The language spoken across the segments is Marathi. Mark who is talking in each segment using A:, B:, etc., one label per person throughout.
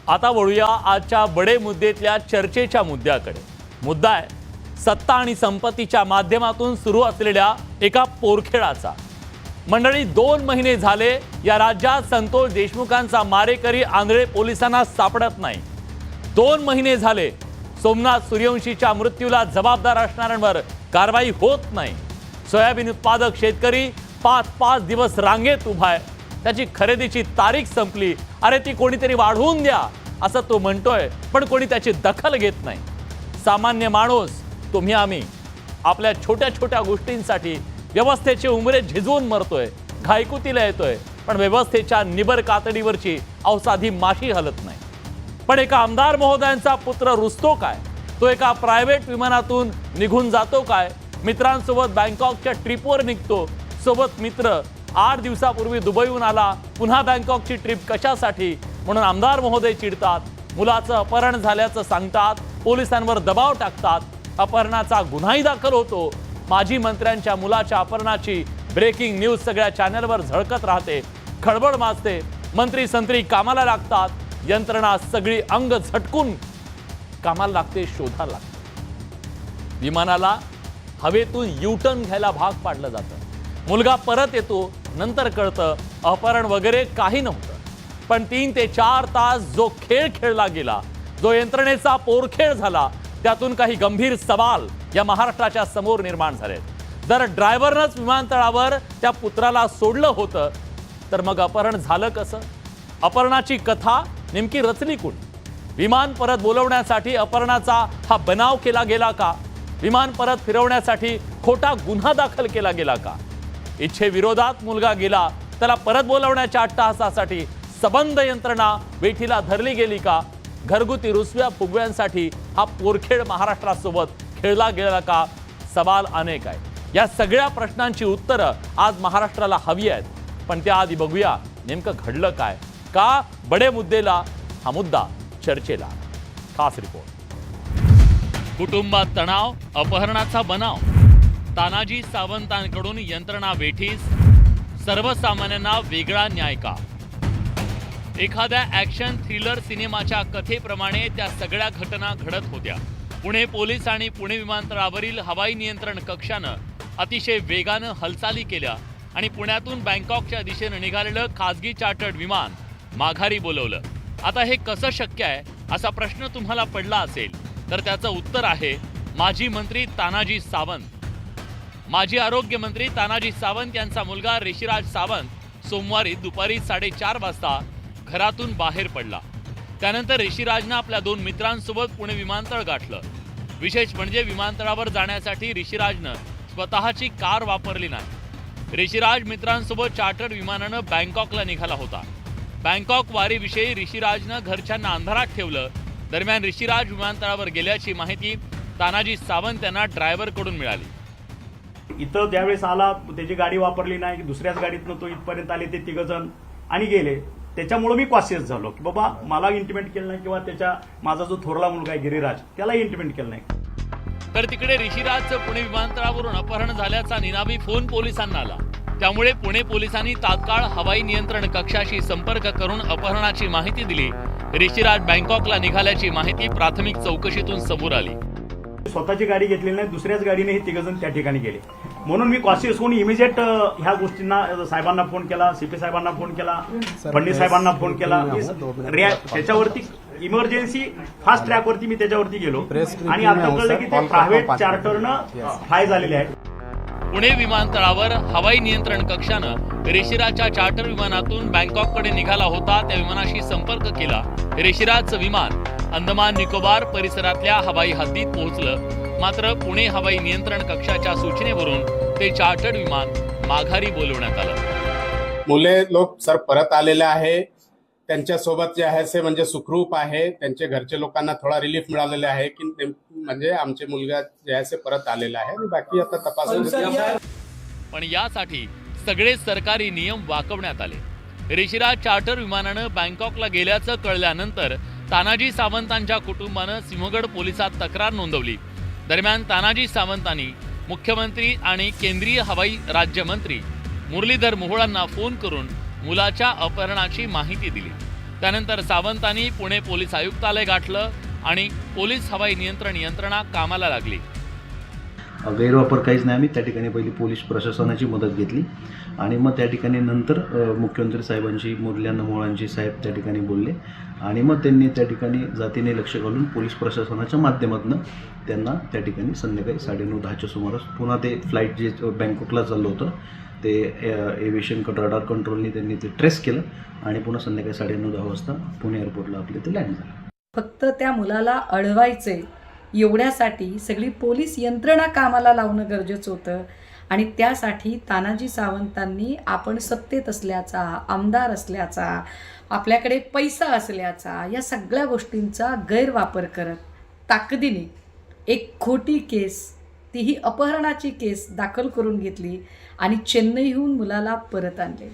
A: आता वळूया आजच्या बडे मुद्द्यातल्या चर्चेच्या मुद्द्याकडे। मुद्दा आहे सत्ता आणि संपत्तीच्या माध्यमातून सुरू असलेल्या एका पोरखेळाचा। मंडळी 2 महिने झाले या राज्यात संतोष देशमुखांचा मारेकरी आंधळे पोलिसांना सापडत नाही। 2 महिने झाले सोमनाथ सूर्यवंशीच्या मृत्यूला जबाबदार असणाऱ्यांवर कारवाई होत नाही। सोयाबीन उत्पादक शेतकरी 5-5 दिवस रांगेत उभा आहे। त्याची खरेदीची तारीख संपली, अरे ती कोणीतरी वाढवून द्या असं तो म्हणतोय, पण कोणी त्याची दखल घेत नाही। सामान्य माणूस तुम्ही आम्ही आपल्या छोट्या छोट्या गोष्टींसाठी व्यवस्थेचे उंबरे झिजवून मरतोय, घायकुतीला येतोय, पण व्यवस्थेच्या निबर कातडीवरची अवसाधी माशी हलत नाही। पण एका आमदार महोदयांचा पुत्र रुसतो काय? तो एका प्रायव्हेट विमानातून निघून जातो काय? मित्रांसोबत बँकॉकच्या ट्रिपवर निघतो, सोबत मित्र 8 दिवसापूर्वी दुबईहून आला, पुन्हा बँकॉकची ट्रिप कशासाठी म्हणून आमदार महोदय चिडतात, मुलाचं अपहरण झाल्याचं सांगतात, पोलिसांवर दबाव टाकतात, अपहरणाचा गुन्हाही दाखल होतो। माजी मंत्र्यांच्या मुलाच्या अपहरणाची ब्रेकिंग न्यूज सगळ्या चॅनलवर झळकत राहते, खळबळ माजते, मंत्री संत्री कामाला लागतात, यंत्रणा सगळी अंग झटकून कामाला लागते, शोधायला लागते। विमानाला हवेतून यूटर्न घ्यायला भाग पाडलं जातं। मुलगा परत येतो, नंतर कळतं अपहरण वगैरे काही नव्हतं, पण 3 ते 4 तास जो खेळ खेळला गेला, जो यंत्रणेचा पोरखेळ झाला, त्यातून काही गंभीर सवाल या महाराष्ट्राच्या समोर निर्माण झालेत। जर ड्रायव्हरनंच विमानतळावर त्या पुत्राला सोडलं होतं तर मग अपहरण झालं कसं? अपहरणाची कथा नेमकी रचली कोणी? विमान परत बोलवण्यासाठी अपहरणाचा हा बनाव केला गेला का? विमान परत फिरवण्यासाठी खोटा गुन्हा दाखल केला गेला का? इच्छेविरोधात मुलगा गेला, त्याला परत बोलवण्याच्या अट्टहासासाठी सबंध यंत्रणा वेठीला धरली गेली का? घरगुती रुसव्या फुगव्यांसाठी हा पोरखेळ महाराष्ट्रासोबत खेळला गेला का? सवाल अनेक आहेत। या सगळ्या प्रश्नांची उत्तरं आज महाराष्ट्राला हवी आहेत, पण त्याआधी बघूया नेमकं घडलं काय, का बडे मुद्देला हा मुद्दा चर्चेला। खास रिपोर्ट। कुटुंबात तणाव, अपहरणाचा बनाव, तानाजी सावंतांकडून यंत्रणा वेठीस, सर्वसामान्यांना वेगळा न्याय का? एखाद्या ॲक्शन थ्रिलर सिनेमाच्या कथेप्रमाणे त्या सगळ्या घटना घडत होत्या। पुणे पोलीस आणि पुणे विमानतळावरील हवाई नियंत्रण कक्षानं अतिशय वेगानं हालचाली केल्या आणि पुण्यातून बँकॉकच्या दिशेनं निघालेलं खासगी चार्टर्ड विमान माघारी बोलवलं। आता हे कसं शक्य आहे असा प्रश्न तुम्हाला पडला असेल तर त्याचं उत्तर आहे माजी मंत्री तानाजी सावंत। माजी आरोग्य मंत्री तानाजी सावंत यांचा मुलगा ऋषिराज सावंत सोमवारी दुपारी 4:30 वाजता घरातून बाहेर पडला। त्यानंतर ऋषिराजनं आपल्या 2 मित्रांसोबत पुणे विमानतळ गाठलं। विशेष म्हणजे विमानतळावर जाण्यासाठी ऋषिराजनं स्वतःची कार वापरली नाही। ऋषिराज मित्रांसोबत चार्टर्ड विमानानं बँकॉकला निघाला होता। बँकॉक वारीविषयी ऋषिराजनं घरच्यांना अंधारात ठेवलं। दरम्यान ऋषिराज विमानतळावर गेल्याची माहिती तानाजी सावंत यांना ड्रायव्हरकडून मिळाली।
B: इथं ज्यावेळेस आला त्याची गाडी वापरली नाही, दुसऱ्याच गाडीतनं तो इथपर्यंत आले, ते 3 जण आणि गेले। त्याच्यामुळे मी कॉशियस झालो की बाबा मला इंटिमेट केलं नाही, किंवा त्याच्या माझा जो थोरला मुलगा आहे गिरिराज त्याला इंटिमेट केलं नाही।
A: तर तिकडे ऋषिराजचं पुणे विमानतळावरून अपहरण झाल्याचा निनावी फोन पोलिसांना आला। त्यामुळे पुणे पोलिसांनी तात्काळ हवाई नियंत्रण कक्षाशी संपर्क करून अपहरणाची माहिती दिली। ऋषिराज बँकॉकला निघाल्याची माहिती प्राथमिक चौकशीतून समोर आली।
B: स्वतःची गाडी घेतलेली नाही, दुसऱ्याच गाडीने हे 3 जण त्या ठिकाणी गेले। म्हणून मी कॉशियस होऊन इमिजिएट ह्या गोष्टींना साहेबांना फोन केला, सीपी साहेबांना फोन केला, फडणवीस साहेबांना फोन केला। त्याच्यावरती इमर्जन्सी फास्ट ट्रॅकवरती मी त्याच्यावरती गेलो आणि आता कळलं की ते प्रायव्हेट चार्टरनं फ्लाय झालेले आहे।
A: पुणे विमानतळावर हवाई नियंत्रण कक्षानं ऋषिराजच्या चार्टर विमानातून बँकॉककडे निघाला होता त्या विमानाशी संपर्क केला। ऋषिराजचं विमान अंदमान निकोबार परिसरातल्या हवाई हद्दीत पोहोचलं, मात्र पुणे हवाई नियंत्रण कक्षाच्या सूचनेवरून ते चार्टर्ड विमान माघारी बोलवण्यात आलं।
C: मुले लोक सर परत आलेले आहे, त्यांच्यासोबत जे आहे ते म्हणजे सुखरूप आहे। त्यांचे घरचे लोकांना थोडा रिलीफ मिळालेला आहे की म्हणजे आमचे मुलगा जे आहे ते परत आलेला आहे, आणि बाकी आता तपासून।
A: पण यासाठी सगळे सरकारी नियम वाकवण्यात आले। ऋषिराज चार्टर विमानानं बँकॉकला गेल्याचं कळल्यानंतर तानाजी सावंतांच्या कुटुंबानं सिंहगड पोलिसात तक्रार नोंदवली। दरम्यान तानाजी सावंतांनी मुख्यमंत्री आणि केंद्रीय हवाई राज्यमंत्री मुरलीधर मोहोळांना फोन करून मुलाच्या अपहरणाची माहिती दिली। त्यानंतर सावंतांनी पुणे पोलीस आयुक्तालय गाठलं आणि पोलीस हवाई नियंत्रण यंत्रणा कामाला लागली.
D: गैरवापर काहीच नाही. आम्ही त्या ठिकाणी पहिली पोलीस प्रशासनाची मदत घेतली आणि मग त्या ठिकाणी नंतर मुख्यमंत्री साहेबांची मुरल्या मोहळांची साहेब त्या ठिकाणी बोलले आणि मग त्यांनी त्या ठिकाणी जातीने लक्ष घालून पोलीस प्रशासनाच्या माध्यमातून त्यांना त्या ठिकाणी संध्याकाळी 9:30-10च्या सुमारास पुन्हा ते फ्लाईट जे बँकॉकला चाललं होतं ते एव्हिएशन रडार कंट्रोलनी त्यांनी ते ट्रेस केलं आणि पुन्हा संध्याकाळी 9:30-10 वाजता पुणे एअरपोर्टला आपले ते लँड झालं.
E: फक्त त्या मुलाला अडवायचे एवढ्यासाठी सगळी पोलीस यंत्रणा कामाला लावणं गरजेचं होतं आणि त्यासाठी तानाजी सावंतांनी आपण सत्तेत असल्याचा, आमदार असल्याचा, आपल्याकडे पैसा असल्याचा या सगळ्या गोष्टींचा गैरवापर करत ताकदीने एक खोटी केस, तीही अपहरणाची केस दाखल करून घेतली आणि चेन्नईहून मुलाला परत आणले.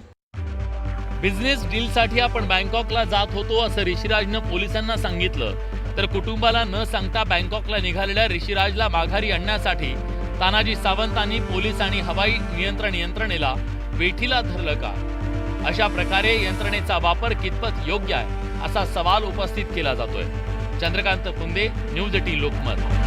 A: बिझनेस डीलसाठी आपण बँकॉकला जात होतो असं ऋषिराजनं पोलिसांना सांगितलं, तर कुटुंबाला न सांगता बँकॉकला निघालेल्या ऋषिराजला माघारी आणण्यासाठी तानाजी सावंतांनी पोलीस आणि हवाई नियंत्रण यंत्रणेला वेठीला धरलं का? अशा प्रकारे यंत्रणेचा वापर कितपत योग्य आहे असा सवाल उपस्थित केला जातोय. चंद्रकांत पुंदे, न्यूज 18 लोकमत.